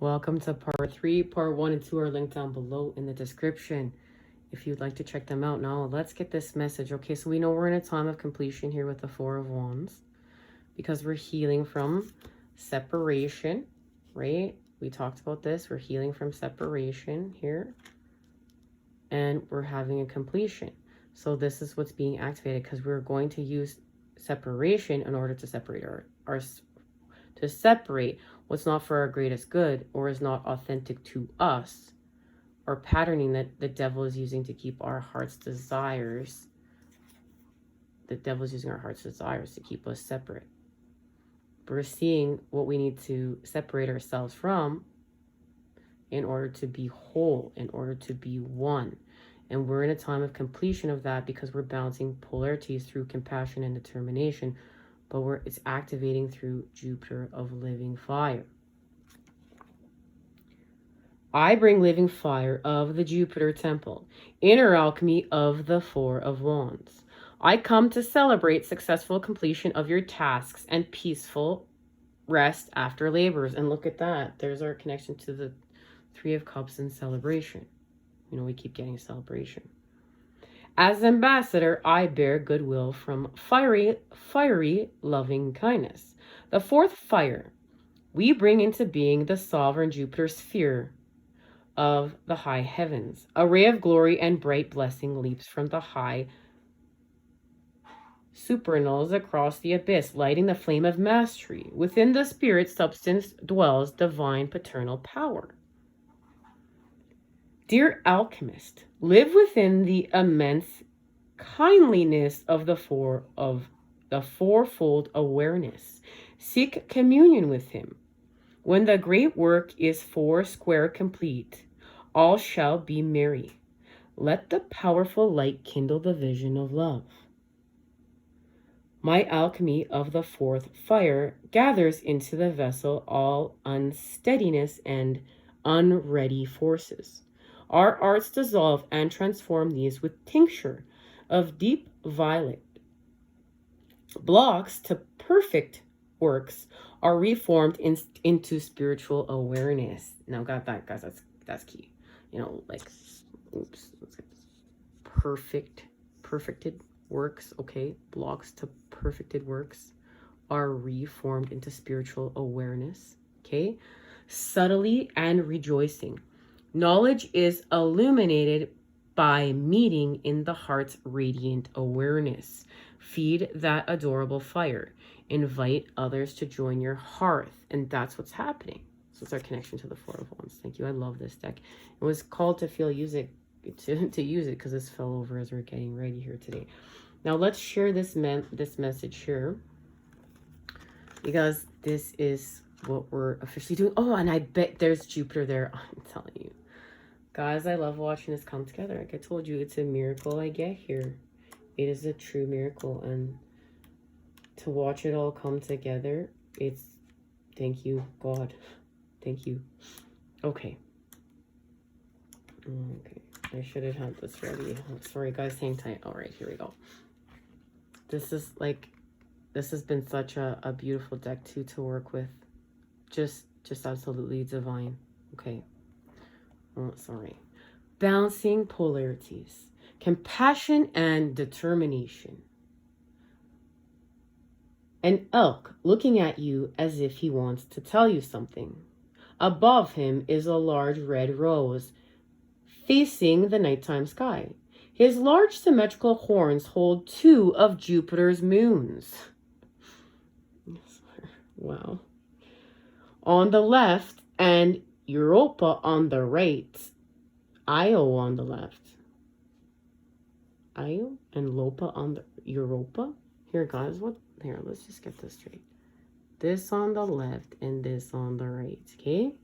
Welcome to part 3. Part 1 and 2 are linked down below in the description if you'd like to check them out. Now, let's get this message. Okay, so we know we're in a time of completion here with the Four of Wands because we're healing from separation, right? We talked about this. We're healing from separation here and we're having a completion. So this is what's being activated because we're going to use separation in order to separate to separate what's not for our greatest good or is not authentic to us, or patterning that the devil is using to keep our heart's desires. The devil is using our heart's desires to keep us separate. We're seeing what we need to separate ourselves from in order to be whole, in order to be one. And we're in a time of completion of that because we're balancing polarities through compassion and determination, but it's activating through Jupiter of living fire. I bring living fire of the Jupiter temple, inner alchemy of the Four of Wands. I come to celebrate successful completion of your tasks and peaceful rest after labors. And look at that. There's our connection to the Three of Cups and celebration. You know, we keep getting celebration. As ambassador, I bear goodwill from fiery, loving kindness. The fourth fire, we bring into being the sovereign Jupiter sphere of the high heavens. A ray of glory and bright blessing leaps from the high supernals across the abyss, lighting the flame of mastery. Within the spirit substance dwells divine paternal power. Dear alchemist, live within the immense kindliness of the fourfold awareness. Seek communion with him. When the great work is foursquare complete, all shall be merry. Let the powerful light kindle the vision of love. My alchemy of the fourth fire gathers into the vessel all unsteadiness and unready forces. Our arts dissolve and transform these with tincture of deep violet. Blocks to perfect works are reformed into spiritual awareness. Now, got that, guys? That's key. You know, like, oops, let's get this. Perfected works. Okay, blocks to perfected works are reformed into spiritual awareness. Okay, subtly and rejoicing. Knowledge is illuminated by meeting in the heart's radiant awareness. Feed that adorable fire. Invite others to join your hearth. And that's what's happening. So it's our connection to the Four of Wands. Thank you. I love this deck. It was called to feel use it to use it because this fell over as we're getting ready here today. Now let's share this message here, because this is what we're officially doing. Oh, and I bet there's Jupiter there. I'm telling you. Guys, I love watching this come together. Like I told you, it's a miracle I get here. It is a true miracle. And to watch it all come together, it's... Thank you, God. Thank you. Okay. Okay. I should have had this ready. Oh, sorry, guys. Hang tight. All right, here we go. This is like... This has been such a beautiful deck, too, to work with. Just absolutely divine. Okay. Oh, sorry. Balancing polarities. Compassion and determination. An elk looking at you as if he wants to tell you something. Above him is a large red rose facing the nighttime sky. His large symmetrical horns hold 2 of Jupiter's moons. Wow. On the left and Europa on the right. Io on the left. Io and Lopa on the Europa. Here, guys, what? Here, let's just get this straight. This on the left and this on the right, okay?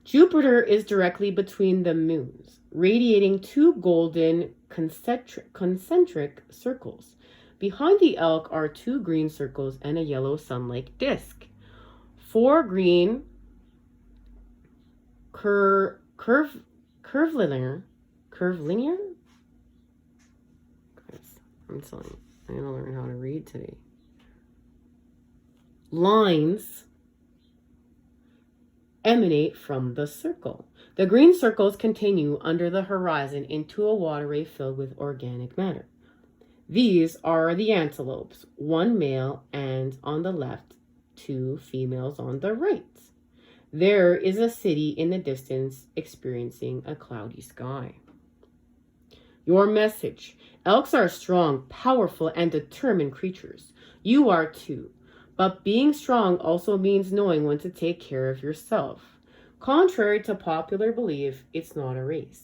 Jupiter is directly between the moons, radiating 2 golden concentric circles. Behind the elk are 2 green circles and a yellow sun-like disc. 4 green curvilinear. Guys, I'm telling you, I'm gonna learn how to read today. Lines emanate from the circle. The green circles continue under the horizon into a waterway filled with organic matter. These are the antelopes, one male and on the left, two females on the right. There is a city in the distance experiencing a cloudy sky. Your message. Elks are strong, powerful, and determined creatures. You are too. But being strong also means knowing when to take care of yourself. Contrary to popular belief, it's not a race.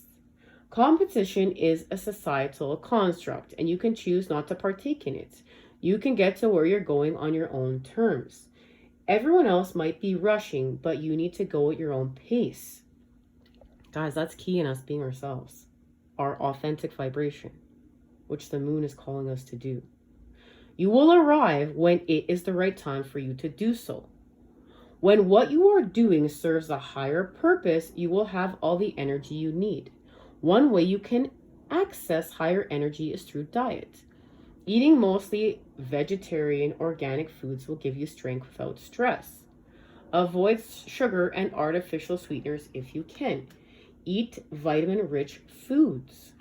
Competition is a societal construct, and you can choose not to partake in it. You can get to where you're going on your own terms. Everyone else might be rushing, but you need to go at your own pace. Guys, that's key in us being ourselves. Our authentic vibration, which the moon is calling us to do. You will arrive when it is the right time for you to do so. When what you are doing serves a higher purpose, you will have all the energy you need. One way you can access higher energy is through diet. Eating mostly vegetarian, organic foods will give you strength without stress. Avoid sugar and artificial sweeteners if you can. Eat vitamin-rich foods.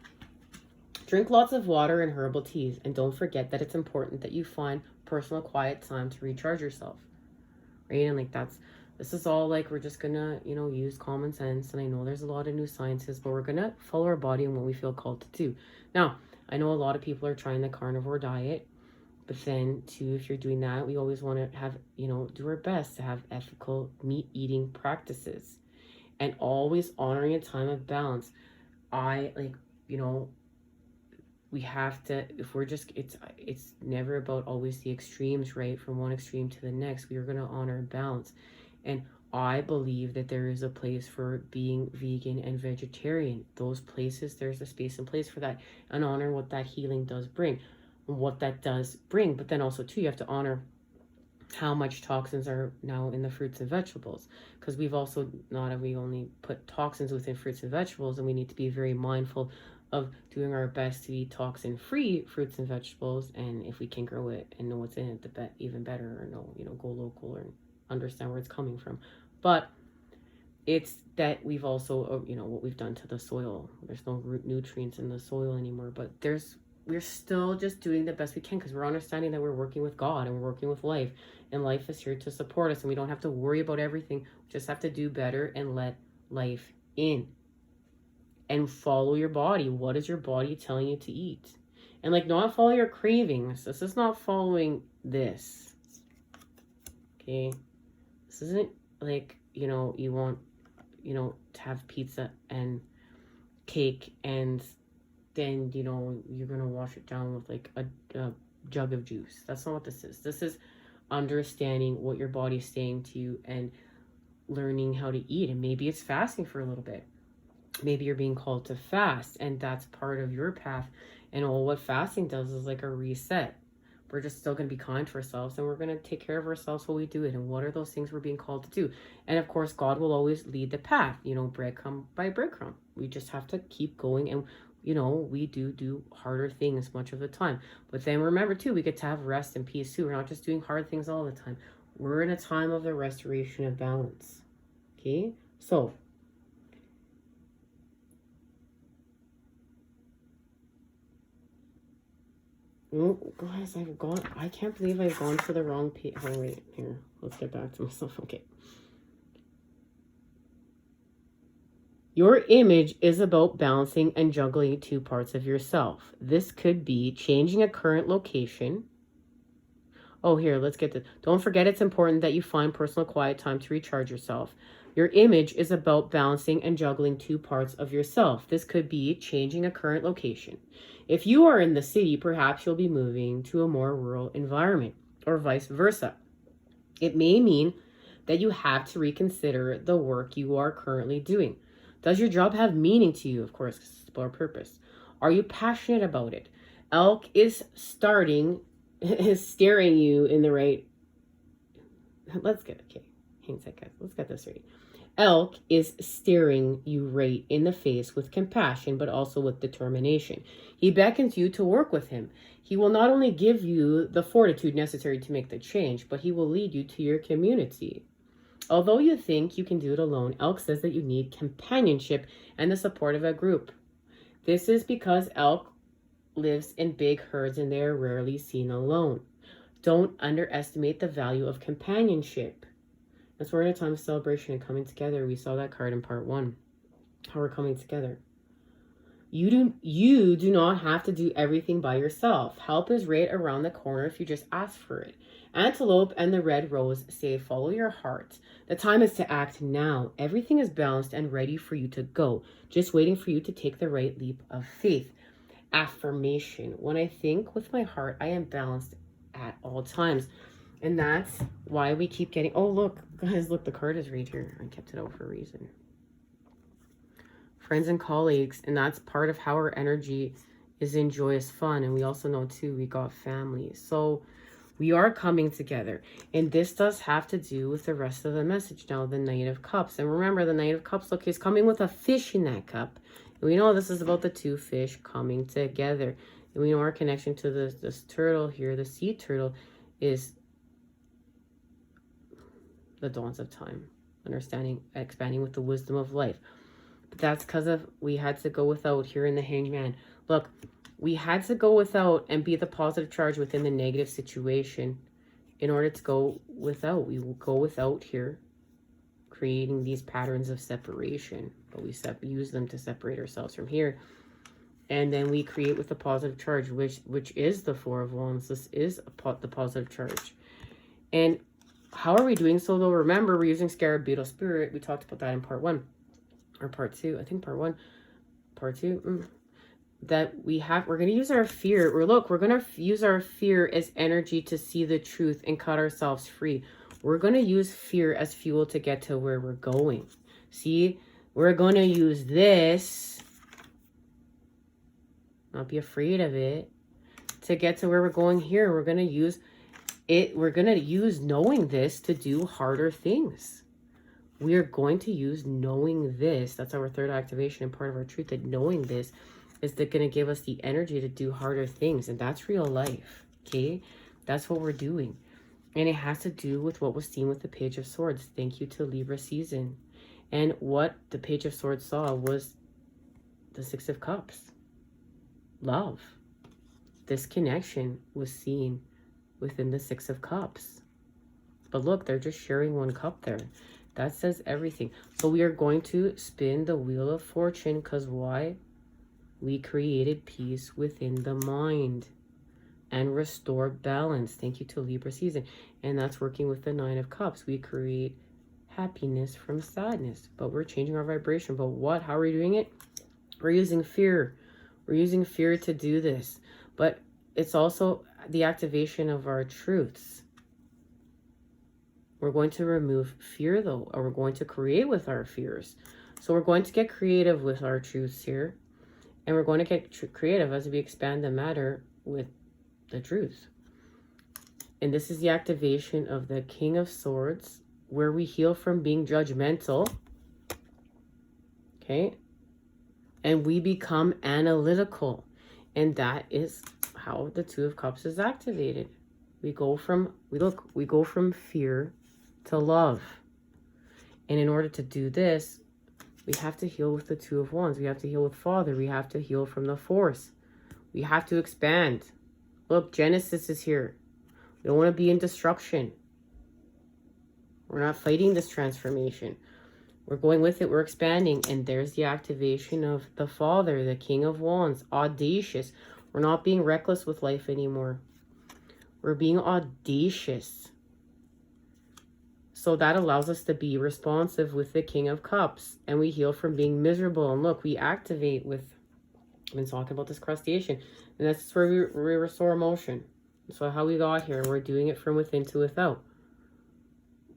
Drink lots of water and herbal teas, and don't forget that it's important that you find personal quiet time to recharge yourself. Right? And this is all we're just gonna, use common sense. And I know there's a lot of new sciences, but we're gonna follow our body and what we feel called to do. Now, I know a lot of people are trying the carnivore diet, but then too, if you're doing that, we always want to have, do our best to have ethical meat eating practices and always honoring a time of balance. We have to, if we're just, it's never about always the extremes, right? From one extreme to the next, we are going to honor balance. And I believe that there is a place for being vegan and vegetarian. Those places, there's a space and place for that, and honor what that healing does bring, what that does bring. But then also too, you have to honor how much toxins are now in the fruits and vegetables, because we only put toxins within fruits and vegetables, and we need to be very mindful of doing our best to eat toxin-free fruits and vegetables. And if we can grow it and know what's in it, even better, or go local or understand where it's coming from. But it's that we've also, what we've done to the soil. There's no nutrients in the soil anymore, but we're still just doing the best we can, because we're understanding that we're working with God and we're working with life, and life is here to support us, and we don't have to worry about everything. We just have to do better and let life in and follow your body. What is your body telling you to eat? And not follow your cravings. This is not following this. Okay. This isn't you want, to have pizza and cake, and then, you're going to wash it down with a jug of juice. That's not what this is. This is understanding what your body's saying to you and learning how to eat. And maybe it's fasting for a little bit. Maybe you're being called to fast, and that's part of your path. And what fasting does is a reset. We're just still going to be kind to ourselves, and we're going to take care of ourselves while we do it. And what are those things we're being called to do? And of course, God will always lead the path, breadcrumb by breadcrumb. We just have to keep going, and we do harder things much of the time. But then remember too, we get to have rest and peace too. We're not just doing hard things all the time. We're in a time of the restoration of balance. Okay, so guys, I can't believe I've gone to the wrong page. Oh, wait, here. Let's get back to myself. Okay. Your image is about balancing and juggling two parts of yourself. This could be changing a current location. Oh, here, let's get this. Don't forget, it's important that you find personal quiet time to recharge yourself. Your image is about balancing and juggling two parts of yourself. This could be changing a current location. If you are in the city, perhaps you'll be moving to a more rural environment, or vice versa. It may mean that you have to reconsider the work you are currently doing. Does your job have meaning to you? Of course, because it's about purpose. Are you passionate about it? Elk is staring you in the right. Let's get this right. Elk is staring you right in the face with compassion, but also with determination. He beckons you to work with him. He will not only give you the fortitude necessary to make the change, but he will lead you to your community. Although you think you can do it alone, Elk says that you need companionship and the support of a group. This is because Elk lives in big herds and they are rarely seen alone. Don't underestimate the value of companionship. That's we're in a time of celebration and coming together. We saw that card in part 1. How we're coming together. You do not have to do everything by yourself. Help is right around the corner if you just ask for it. Antelope and the red rose say, follow your heart. The time is to act now. Everything is balanced and ready for you to go. Just waiting for you to take the right leap of faith. Affirmation. When I think with my heart, I am balanced at all times. And that's why we keep getting, oh, look, guys, look, the card is right here. I kept it out for a reason. Friends and colleagues, and that's part of how our energy is in joyous fun. And we also know, too, we got family. So we are coming together. And this does have to do with the rest of the message now, the Knight of Cups. And remember, the Knight of Cups, look, he's coming with a fish in that cup. And we know this is about the two fish coming together. And we know our connection to this turtle here, the sea turtle, is the dawns of time. Understanding, expanding with the wisdom of life. But that's because of we had to go without here in the Hangman. Look, we had to go without and be the positive charge within the negative situation in order to go without. We will go without here, creating these patterns of separation. But we use them to separate ourselves from here. And then we create with the positive charge, which is the Four of Wands. This is the positive charge. And how are we doing so, though? Remember, we're using Scarab Beetle Spirit. We talked about that in part 1. Or part 2. I think part 1. Part 2. That we're going to use our fear. We're going to use our fear as energy to see the truth and cut ourselves free. We're going to use fear as fuel to get to where we're going. See, we're going to use this. Not be afraid of it. To get to where we're going here, we're going to use it. We're going to use knowing this to do harder things. We are going to use knowing this. That's our third activation and part of our truth, that knowing this is going to give us the energy to do harder things. And that's real life, okay? That's what we're doing. And it has to do with what was seen with the Page of Swords. Thank you to Libra season. And what the Page of Swords saw was the Six of Cups. Love. This connection was seen within the Six of Cups. But look, they're just sharing one cup there. That says everything. So we are going to spin the Wheel of Fortune because why? We created peace within the mind and restore balance. Thank you to Libra season. And that's working with the Nine of Cups. We create happiness from sadness, but we're changing our vibration. But what? How are we doing it? We're using fear. We're using fear to do this. But it's also the activation of our truths. We're going to remove fear, though, or we're going to create with our fears. So we're going to get creative with our truths here. And we're going to get creative as we expand the matter with the truth. And this is the activation of the King of Swords, where we heal from being judgmental. Okay? And we become analytical. And that is how the Two of Cups is activated. We go from fear to love. And in order to do this, we have to heal with the Two of Wands. We have to heal with Father. We have to heal from the Force. We have to expand. Look, Genesis is here. We don't want to be in destruction. We're not fighting this transformation. We're going with it. We're expanding. And there's the activation of the Father, the King of Wands. Audacious. We're not being reckless with life anymore. We're being audacious. So that allows us to be responsive with the King of Cups. And we heal from being miserable. And look, we activate with, I've been talking about this crustacean. And that's where we restore emotion. So how we got here, we're doing it from within to without.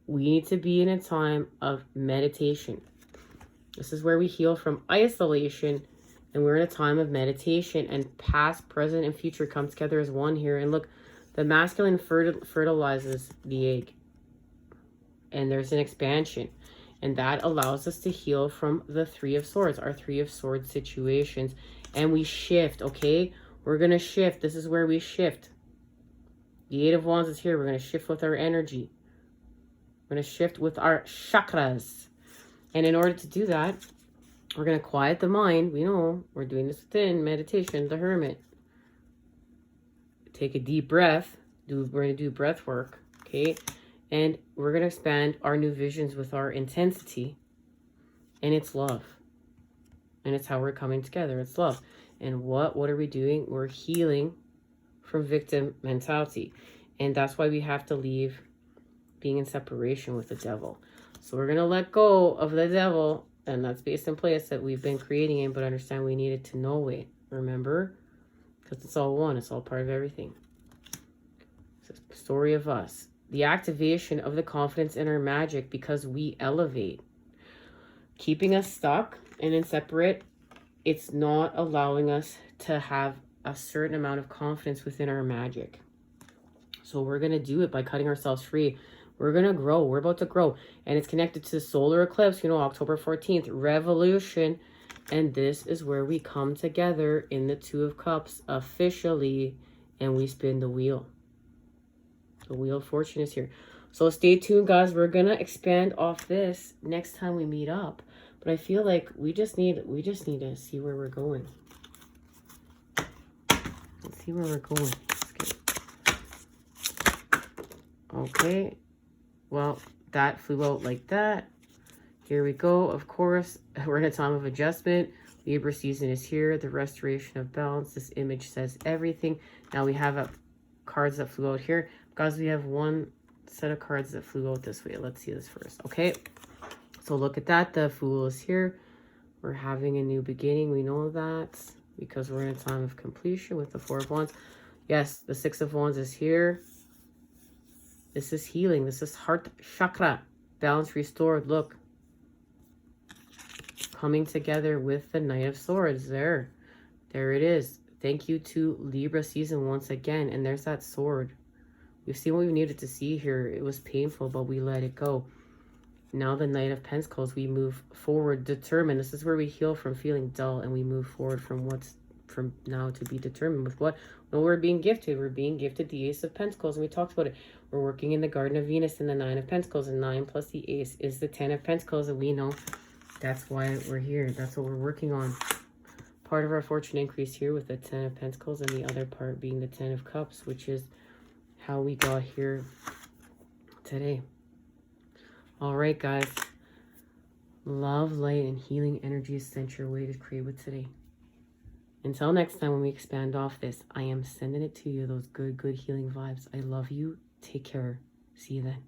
We need to be in a time of meditation. This is where we heal from isolation. And we're in a time of meditation. And past, present, and future come together as one here. And look, the masculine fertilizes the egg. And there's an expansion. And that allows us to heal from the Three of Swords, our Three of Swords situations. And we shift, okay? We're going to shift. This is where we shift. The Eight of Wands is here. We're going to shift with our energy. We're going to shift with our chakras. And in order to do that, we're going to quiet the mind. We know we're doing this within meditation, the hermit. Take a deep breath. We're going to do breath work. Okay. And we're going to expand our new visions with our intensity. And it's love. And it's how we're coming together. It's love. And what are we doing? We're healing from victim mentality. And that's why we have to leave being in separation with the devil. So we're going to let go of the devil. And that's based in place that we've been creating it. But understand we needed to know it. Remember? Because it's all one. It's all part of everything. It's a story of us. The activation of the confidence in our magic because we elevate. Keeping us stuck and in separate, it's not allowing us to have a certain amount of confidence within our magic. So we're going to do it by cutting ourselves free. We're going to grow. We're about to grow. And it's connected to the solar eclipse, October 14th, revolution. And this is where we come together in the Two of Cups officially, and we spin the wheel. The Wheel of Fortune is here. So stay tuned, guys. We're going to expand off this next time we meet up. But I feel like we just need to see where we're going. Let's see where we're going. Okay. Well, that flew out like that. Here we go. Of course, we're in a time of adjustment. Libra season is here. The restoration of balance. This image says everything. Now we have cards that flew out here. Guys, we have one set of cards that flew out this way. Let's see this first. Okay. So look at that. The Fool is here. We're having a new beginning. We know that because we're in a time of completion with the Four of Wands. Yes, the Six of Wands is here. This is healing. This is heart chakra. Balance restored. Look. Coming together with the Knight of Swords. There it is. Thank you to Libra season once again. And there's that sword. We've seen what we needed to see here. It was painful, but we let it go. Now the Knight of Pentacles, we move forward, determined. This is where we heal from feeling dull, and we move forward from what's from now to be determined with what? Well, we're being gifted. We're being gifted the Ace of Pentacles, and we talked about it. We're working in the Garden of Venus in the Nine of Pentacles, and 9 plus the Ace is the 10 of Pentacles, and we know that's why we're here. That's what we're working on. Part of our fortune increase here with the 10 of Pentacles, and the other part being the 10 of Cups, which is how we got here today. All right, guys. Love, light, and healing energy is sent your way to create with today. Until next time when we expand off this, I am sending it to you, those good healing vibes. I love you. Take care. See you then.